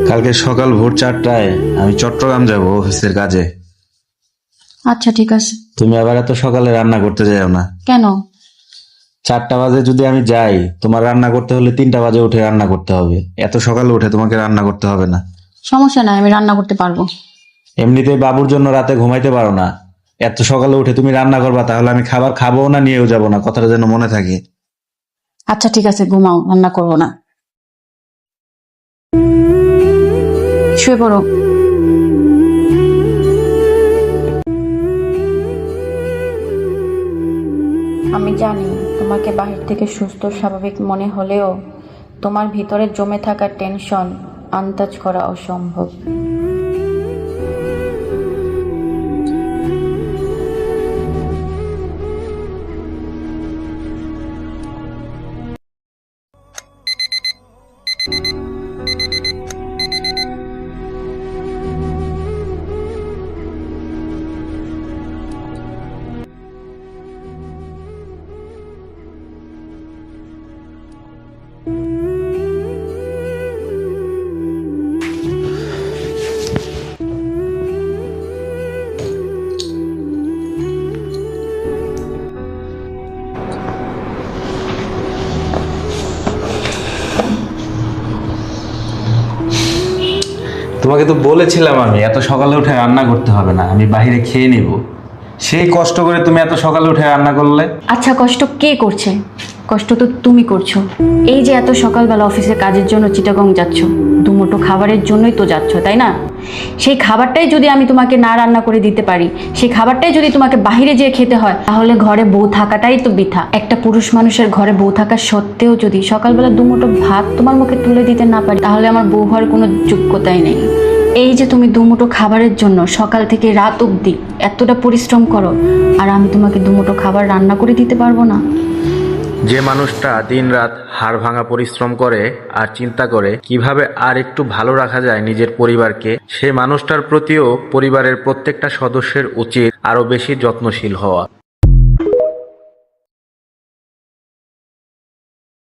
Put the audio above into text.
কালকে সকাল ভোর 4টায় আমি চট্টগ্রাম যাব অফিসের কাজে। আচ্ছা ঠিক আছে। তুমি আবার এত সকালে রান্না করতে যাও না। কেন? 4টা বাজে যদি আমি যাই, তোমার রান্না করতে হলে 3টা বাজে উঠে রান্না করতে হবে। এত সকালে উঠে তোমাকে রান্না করতে হবে না। সমস্যা নাই, আমি রান্না করতে পারবো। এমনিতেই বাবুর জন্য রাতে ঘুমাইতে পারো না, এত সকালে উঠে তুমি রান্না করবা, তাহলে আমি খাবার খাবো না, নিয়েও যাবো না, কথাটা যেন মনে থাকে। আচ্ছা ঠিক আছে, ঘুমাও, রান্না করবো না। শুয়ে পড়ো। আমি জানি তোমাকে বাহির থেকে সুস্থ স্বাভাবিক মনে হলেও তোমার ভিতরে জমে থাকা টেনশন আন্দাজ করা অসম্ভব। তোমাকে তো বলেছিলাম আমি এত সকালে উঠে রান্না করতে হবে না, আমি বাইরে খেয়ে নিব। সেই কষ্ট করে তুমি এত সকালে উঠে রান্না করলে। আচ্ছা, কষ্ট কে করছে? কষ্ট তো তুমি করছো। এই যে এত সকালবেলা অফিসে কাজের জন্য চিটাগং যাচ্ছ, দুমুঠো খাবারের জন্যই তো যাচ্ছ, তাই না? সেই খাবারটাই যদি আমি তোমাকে না রান্না করে দিতে পারি, সেই খাবারটাই যদি তোমাকে বাইরে যেয়ে খেতে হয়, তাহলে ঘরে বউ থাকাটাই তো বৃথা। একটা পুরুষ মানুষের ঘরে বউ থাকা সত্ত্বেও যদি সকালবেলা দুমুঠো ভাত তোমার মুখে তুলে দিতে না পারি, তাহলে আমার বউ হওয়ার কোনো যোগ্যতাই নেই। এই যে তুমি দুমুঠো খাবারের জন্য সকাল থেকে রাত অবধি এতটা পরিশ্রম করো, আর আমি তোমাকে দুমুঠো খাবার রান্না করে দিতে পারবো না? যে মানুষটা দিনরাত হাড় ভাঙা পরিশ্রম করে আর চিন্তা করে কিভাবে আর একটু ভালো রাখা যায় নিজের পরিবারকে, সে মানুষটার প্রতিও পরিবারের প্রত্যেকটা সদস্যের উচিত আরো বেশি যত্নশীল হওয়া।